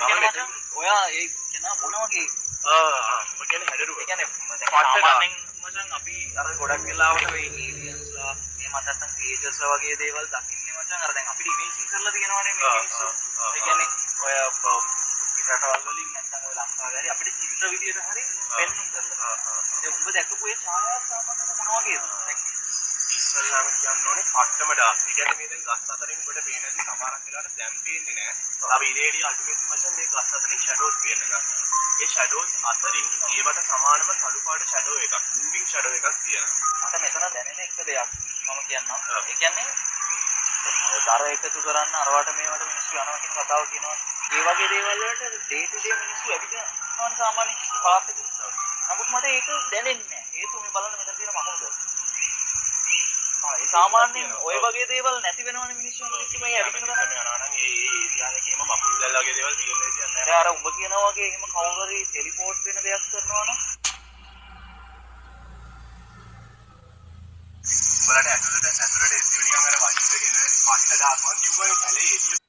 ඔයා ඒ කෙනා මොන වගේ මම කියන්නේ හැඩරුව. ඒ කියන්නේ සාමාන්‍යයෙන් මචං අපි අර ගොඩක් වෙලාවට මේ ඒලියන්ස්ලා මේ මත නැත්තම් ක්‍රියේචර්ස්ලා වගේ දේවල් දකින්නේ මචං අර දැන් අපිට ඉමේජින් කරලා තියෙනවානේ මේ මිනිස්සු. ඒ කියන්නේ ඔය රටවල් වලින් නැත්තම් ඔය ලංකාවේ හරි අපිට චිත්‍ර විදියට හරි පෙන්වන්න කරලා. ඒ උඹ දැකපු ඒ ඡායාවක් සාමාන්‍යයෙන් මොන වගේද? ඉස්සල්ලාම කියන්න ඕනේ පට්ටම ඩාර්ක්. ඒ කියන්නේ මේ දැන් ගස් අතරින් ඔබට පේන ඇති සමහරක් වෙලාවට දැන් පේන්නේ නැහැ. තව ඉරේඩිය අඩුවෙන් මචං මේ ගස් අතරින් ෂැඩෝස් පේන්න ගන්නවා. ඒ ෂැඩෝස් අතරින් ඒවට සමානම කළු පාට ෂැඩෝ එකක්, මූවිං ෂැඩෝ එකක් තියෙනවා. මට මෙතන දැනෙන එක දෙයක් මම කියන්නම්. ඒ කියන්නේ දර එකතු කරන්න අරවට මේවට මිනිස්සු යනවා කියන කතාව කියනවා. ඒ වගේ දේවල් වලට ඩේ ටු ඩේ මිනිස්සු ඇවිදිනවා සාමාන්‍ය පාත් එක. නමුත් මට ඒක දැනෙන්නේ නැහැ. හේතුව මේ බලන්න මෙතන තියෙන මහමුද. ඒ සාමාන්‍යයෙන් ඔය වගේ දේවල් නැති වෙනවනේ මිනිස්සුන්ට කිසිම ඒ ඇවිදින ගමන් යනවා නම් ඒ ඒරියා එකේම මකුළු දැල් වගේ දේවල් තියෙන විදියක් නැහැ. දැන් අර උඹ කියනා වගේ එහෙම කවුරු හරි ටෙලිපෝට් වෙන දෙයක් කරනවා නම් බලන්න ඇතුළට එද්දි වලින් අර වයිස් එක එනවා පට්ට ඩාර්ක් මන් කිව්වනේ කැලේ එළිය